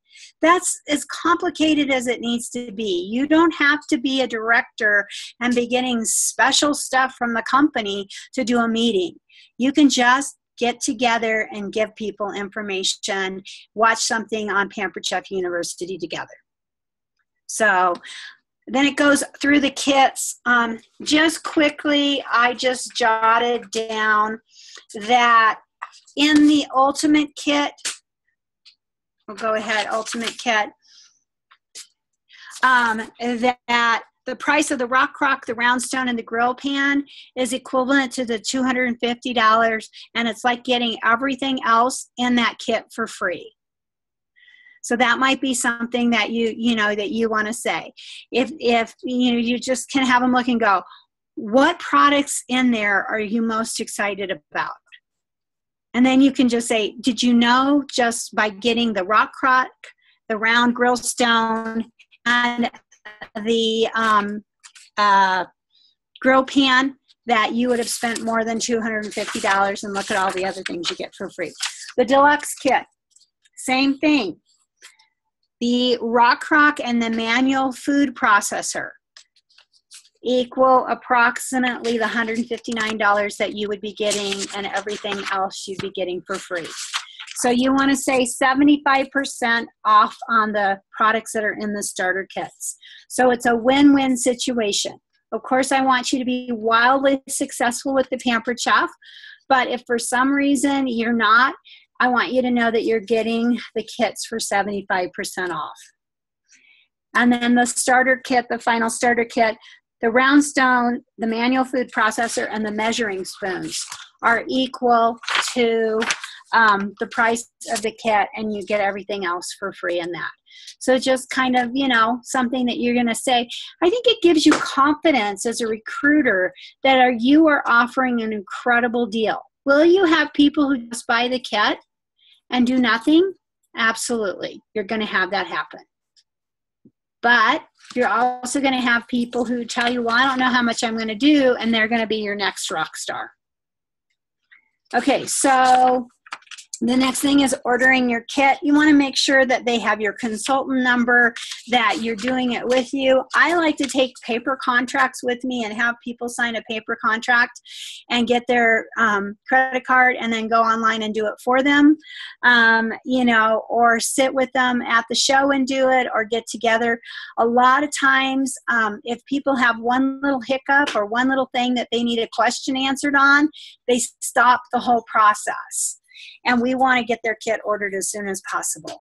That's as complicated as it needs to be. You don't have to be a director and be getting special stuff from the company to do a meeting. You can just get together and give people information, watch something on Pampered Chef University together. So then it goes through the kits. Just quickly, I just jotted down that in the Ultimate Kit, we'll go ahead, Ultimate Kit, that the price of the Rock Crock, the Roundstone, and the grill pan is equivalent to the $250, and it's like getting everything else in that kit for free. So that might be something that you want to say. If you just can have them look and go, what products in there are you most excited about? And then you can just say, did you know just by getting the Rock Crock, the round grill stone, and the grill pan, that you would have spent more than $250, and look at all the other things you get for free. The Deluxe Kit, same thing. The Rock Crock and the manual food processor equal approximately the $159 that you would be getting, and everything else you'd be getting for free. So you want to say 75% off on the products that are in the starter kits. So it's a win-win situation. Of course, I want you to be wildly successful with the Pampered Chef, but if for some reason you're not, I want you to know that you're getting the kits for 75% off. And then the starter kit, the final starter kit, the Roundstone, the manual food processor, and the measuring spoons are equal to the price of the kit, and you get everything else for free in that. So just kind of, you know, something that you're going to say. I think it gives you confidence as a recruiter that you are offering an incredible deal. Will you have people who just buy the kit and do nothing? Absolutely. You're going to have that happen. But you're also going to have people who tell you, well, I don't know how much I'm going to do, and they're going to be your next rock star. Okay, so the next thing is ordering your kit. You want to make sure that they have your consultant number, that you're doing it with you. I like to take paper contracts with me and have people sign a paper contract and get their credit card and then go online and do it for them, you know, or sit with them at the show and do it, or get together. A lot of times, if people have one little hiccup or one little thing that they need a question answered on, they stop the whole process. And we want to get their kit ordered as soon as possible.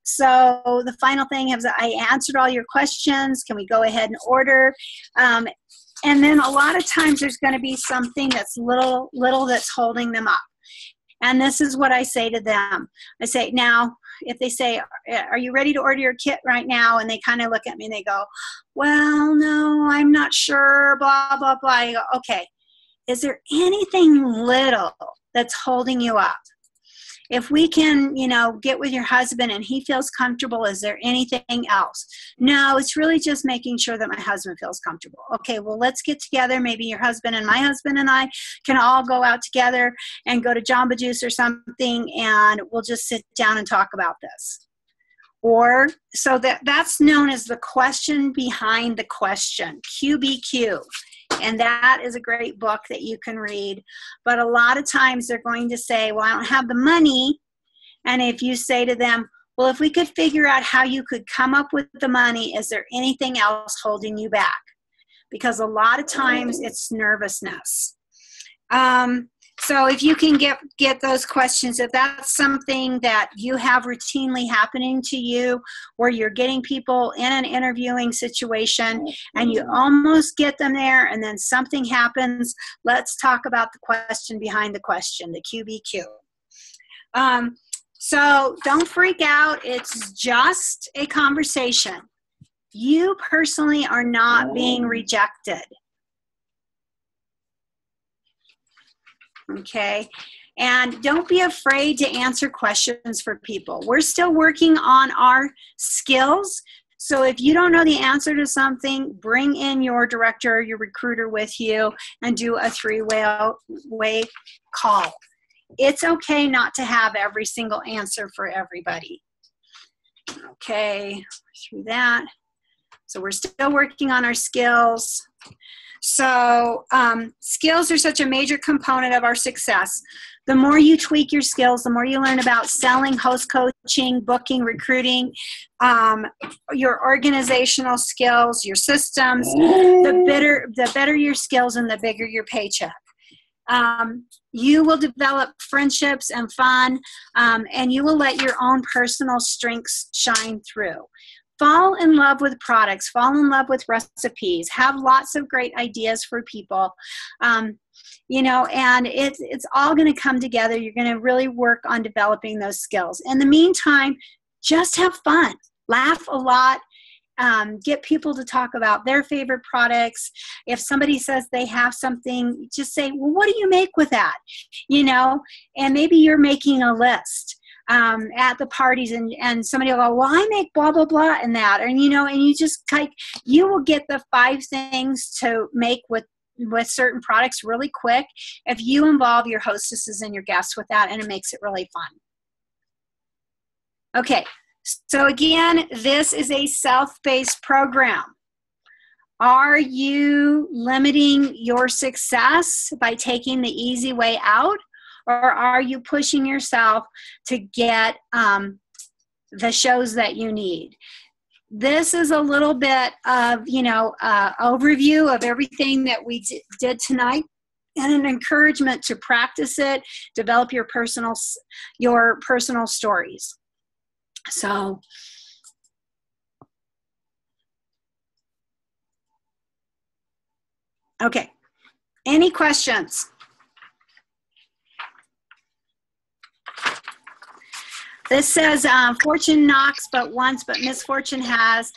So the final thing is, I answered all your questions. Can we go ahead and order? And then a lot of times there's going to be something that's little that's holding them up. And this is what I say to them. I say, now, if they say, are you ready to order your kit right now? And they kind of look at me and they go, well, no, I'm not sure, blah, blah, blah. I go, okay, is there anything little that's holding you up? If we can, you know, get with your husband and he feels comfortable, is there anything else? No, it's really just making sure that my husband feels comfortable. Okay, well, let's get together. Maybe your husband and my husband and I can all go out together and go to Jamba Juice or something, and we'll just sit down and talk about this. Or, so that's known as the question behind the question, QBQ. And that is a great book that you can read. But a lot of times they're going to say, well, I don't have the money. And if you say to them, well, if we could figure out how you could come up with the money, is there anything else holding you back? Because a lot of times it's nervousness. So if you can get those questions, if that's something that you have routinely happening to you, where you're getting people in an interviewing situation and you almost get them there and then something happens, let's talk about the question behind the question, the QBQ. So don't freak out. It's just a conversation. You personally are not being rejected. Okay, and don't be afraid to answer questions for people. We're still working on our skills. So if you don't know the answer to something, bring in your director, your recruiter with you, and do a three-way call. It's okay not to have every single answer for everybody. Okay, through that. So we're still working on our skills. So skills are such a major component of our success. The more you tweak your skills, the more you learn about selling, host coaching, booking, recruiting, your organizational skills, your systems, the better your skills and the bigger your paycheck. You will develop friendships and fun, and you will let your own personal strengths shine through. Fall in love with products, fall in love with recipes, have lots of great ideas for people, you know, and it's all going to come together. You're going to really work on developing those skills. In the meantime, just have fun, laugh a lot, get people to talk about their favorite products. If somebody says they have something, just say, well, what do you make with that? You know, and maybe you're making a list. At the parties, and somebody will go, well, I make blah, blah, blah, and that. And, you know, and you just like, you will get the 5 things to make with certain products really quick if you involve your hostesses and your guests with that, and it makes it really fun. Okay, So again, this is a self-paced program. Are you limiting your success by taking the easy way out, or are you pushing yourself to get the shows that you need? This is a little bit of, overview of everything that we did tonight, and an encouragement to practice it, develop your personal stories. So, okay. Any questions? This says, fortune knocks but once, but misfortune has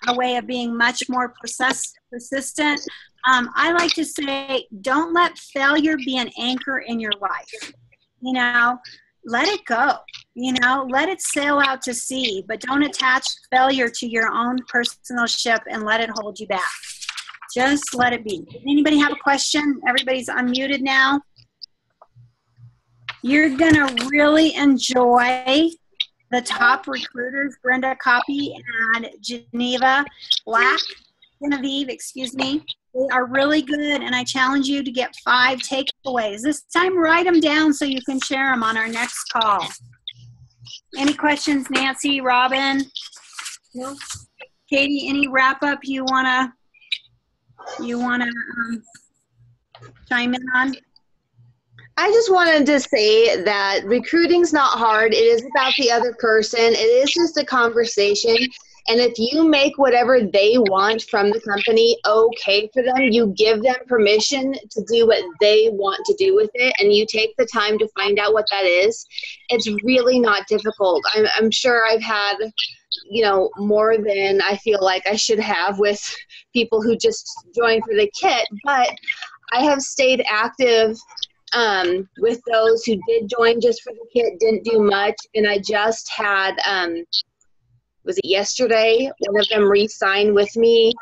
a way of being much more persistent. I like to say, don't let failure be an anchor in your life. Let it go. Let it sail out to sea, but don't attach failure to your own personal ship and let it hold you back. Just let it be. Anybody have a question? Everybody's unmuted now. You're going to really enjoy the top recruiters, Brenda Copy and Genevieve, excuse me. They are really good, and I challenge you to get 5 takeaways. This time, write them down so you can share them on our next call. Any questions, Nancy, Robin? No? Katie, any wrap-up you wanna chime in on?
I just wanted to say that recruiting's not hard. It is about the other person. It is just a conversation. And if you make whatever they want from the company okay for them, you give them permission to do what they want to do with it, and you take the time to find out what that is, it's really not difficult. I'm sure I've had, more than I feel like I should have with people who just join for the kit, but I have stayed active with those who did join just for the kit, didn't do much, and I just had, was it yesterday, one of them re-signed with me,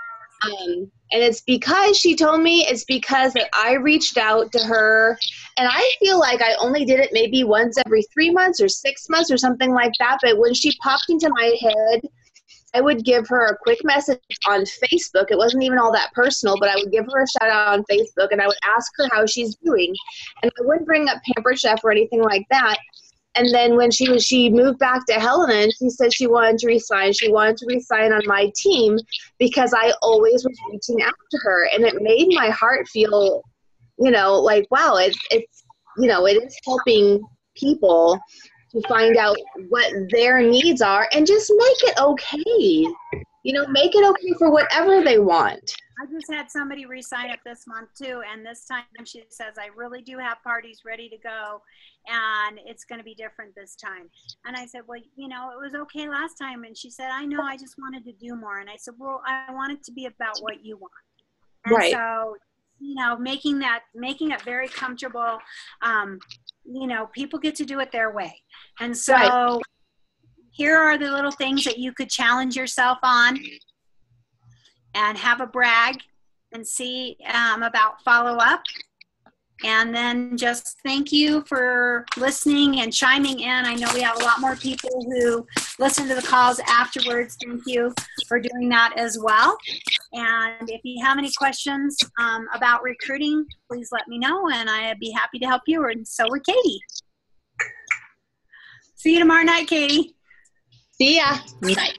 and it's because she told me, it's because that I reached out to her, and I feel like I only did it maybe once every 3 months or 6 months or something like that, but when she popped into my head, I would give her a quick message on Facebook. It wasn't even all that personal, but I would give her a shout out on Facebook, and I would ask her how she's doing. And I wouldn't bring up Pampered Chef or anything like that. And then when she moved back to Helena, and she said she wanted to resign. She wanted to resign on my team because I always was reaching out to her, and it made my heart feel, like, wow, it is helping people to find out what their needs are and just make it okay. Make it okay for whatever they want.
I just had somebody re-sign up this month too, and this time she says, I really do have parties ready to go, and it's going to be different this time. And I said, well, it was okay last time. And she said, I know, I just wanted to do more. And I said, well, I want it to be about what you want. And
right.
So, making it very comfortable, people get to do it their way. And so right. Here are the little things that you could challenge yourself on and have a brag and see about follow-up. And then just thank you for listening and chiming in. I know we have a lot more people who listen to the calls afterwards. Thank you for doing that as well. And if you have any questions about recruiting, please let me know, and I'd be happy to help you, and so would Katie. See you tomorrow night, Katie.
See ya. Night.